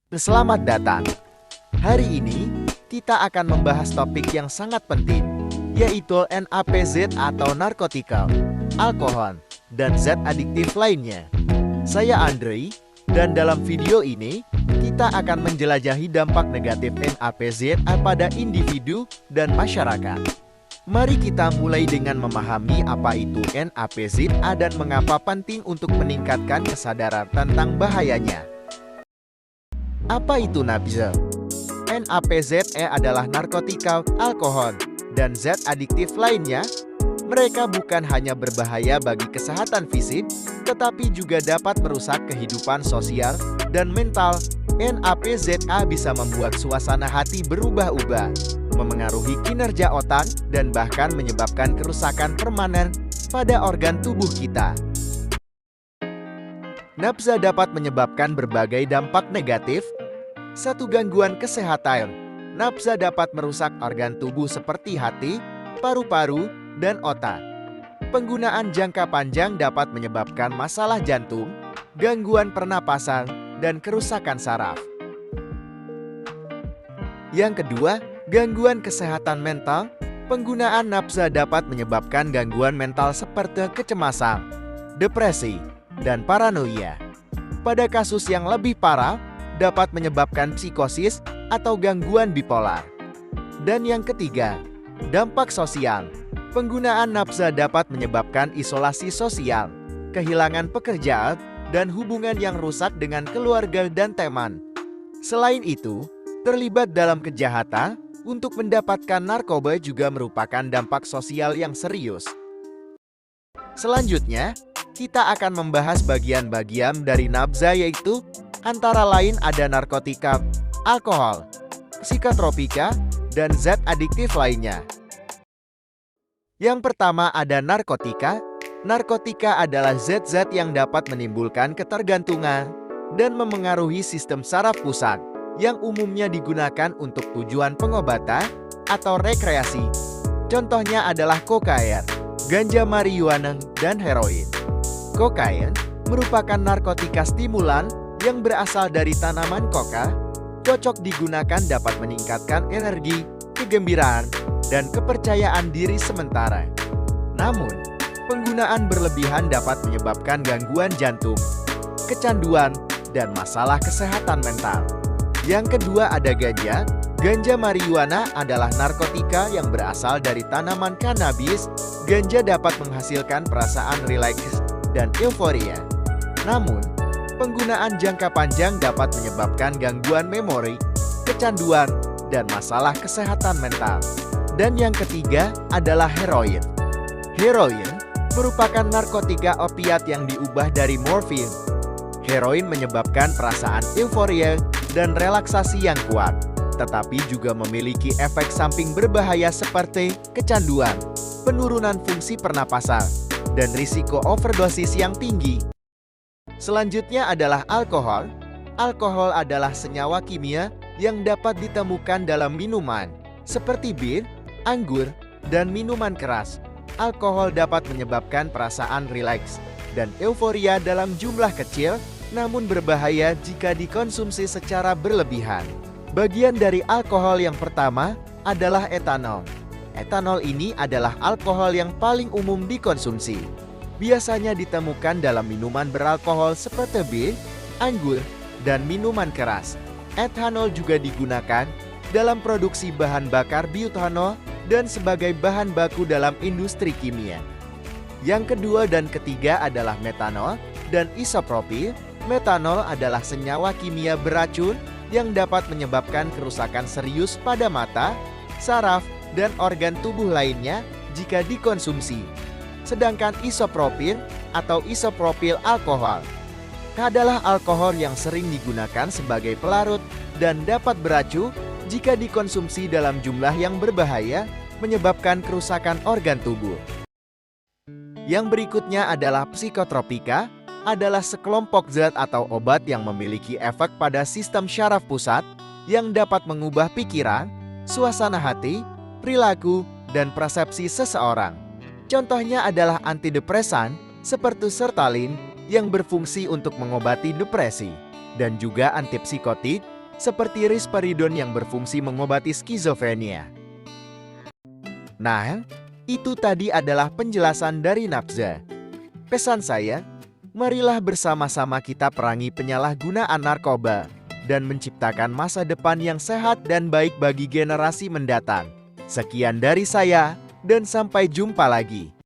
Selamat datang. Hari ini, kita akan membahas topik yang sangat penting, yaitu NAPZ atau narkotika, alkohol, dan zat adiktif lainnya. Saya Andre, dan dalam video ini, kita akan menjelajahi dampak negatif NAPZ pada individu dan masyarakat. Mari kita mulai dengan memahami apa itu NAPZ dan mengapa penting untuk meningkatkan kesadaran tentang bahayanya. Apa itu nabza? NAPZE adalah narkotika, alkohol, dan zat adiktif lainnya. Mereka bukan hanya berbahaya bagi kesehatan fisik, tetapi juga dapat merusak kehidupan sosial dan mental. NAPZA bisa membuat suasana hati berubah-ubah, memengaruhi kinerja otak, dan bahkan menyebabkan kerusakan permanen pada organ tubuh kita. Nabza dapat menyebabkan berbagai dampak negatif. Satu, gangguan kesehatan. Nabza dapat merusak organ tubuh seperti hati, paru-paru, dan otak. Penggunaan jangka panjang dapat menyebabkan masalah jantung, gangguan pernapasan, dan kerusakan saraf. Yang kedua, gangguan kesehatan mental. Penggunaan nabza dapat menyebabkan gangguan mental seperti kecemasan, depresi, dan paranoia. Pada kasus yang lebih parah, dapat menyebabkan psikosis atau gangguan bipolar. Dan yang ketiga, dampak sosial. Penggunaan nabza dapat menyebabkan isolasi sosial, kehilangan pekerjaan, dan hubungan yang rusak dengan keluarga dan teman. Selain itu, terlibat dalam kejahatan untuk mendapatkan narkoba juga merupakan dampak sosial yang serius. Selanjutnya, kita akan membahas bagian-bagian dari nabza, yaitu antara lain ada narkotika, alkohol, psikotropika, dan zat adiktif lainnya. Yang pertama ada narkotika. Narkotika adalah zat-zat yang dapat menimbulkan ketergantungan dan memengaruhi sistem saraf pusat yang umumnya digunakan untuk tujuan pengobatan atau rekreasi. Contohnya adalah kokain, ganja marijuana, dan heroin. Kokain merupakan narkotika stimulan yang berasal dari tanaman koka, cocok digunakan dapat meningkatkan energi, kegembiraan, dan kepercayaan diri sementara. Namun, penggunaan berlebihan dapat menyebabkan gangguan jantung, kecanduan, dan masalah kesehatan mental. Yang kedua ada ganja. Ganja marijuana adalah narkotika yang berasal dari tanaman kanabis. Ganja dapat menghasilkan perasaan rileks dan euforia. Namun, penggunaan jangka panjang dapat menyebabkan gangguan memori, kecanduan, dan masalah kesehatan mental. Dan yang ketiga adalah heroin. Heroin merupakan narkotika opiat yang diubah dari morfin. Heroin menyebabkan perasaan euforia dan relaksasi yang kuat, tetapi juga memiliki efek samping berbahaya seperti kecanduan, penurunan fungsi pernapasan, dan risiko overdosis yang tinggi. Selanjutnya adalah alkohol. Alkohol adalah senyawa kimia yang dapat ditemukan dalam minuman, seperti bir, anggur, dan minuman keras. Alkohol dapat menyebabkan perasaan rileks dan euforia dalam jumlah kecil, namun berbahaya jika dikonsumsi secara berlebihan. Bagian dari alkohol yang pertama adalah etanol. Etanol ini adalah alkohol yang paling umum dikonsumsi. Biasanya ditemukan dalam minuman beralkohol seperti bir, anggur, dan minuman keras. Etanol juga digunakan dalam produksi bahan bakar bioetanol dan sebagai bahan baku dalam industri kimia. Yang kedua dan ketiga adalah metanol dan isopropil. Metanol adalah senyawa kimia beracun yang dapat menyebabkan kerusakan serius pada mata, saraf, dan organ tubuh lainnya jika dikonsumsi. Sedangkan isopropil atau isopropil alkohol adalah alkohol yang sering digunakan sebagai pelarut dan dapat beracun jika dikonsumsi dalam jumlah yang berbahaya, menyebabkan kerusakan organ tubuh. Yang berikutnya adalah psikotropika, adalah sekelompok zat atau obat yang memiliki efek pada sistem syaraf pusat yang dapat mengubah pikiran, suasana hati, perilaku, dan persepsi seseorang. Contohnya adalah antidepresan seperti sertalin yang berfungsi untuk mengobati depresi, dan juga antipsikotik seperti risperidon yang berfungsi mengobati skizofrenia. Nah, itu tadi adalah penjelasan dari Nabza. Pesan saya, marilah bersama-sama kita perangi penyalahgunaan narkoba dan menciptakan masa depan yang sehat dan baik bagi generasi mendatang. Sekian dari saya, dan sampai jumpa lagi.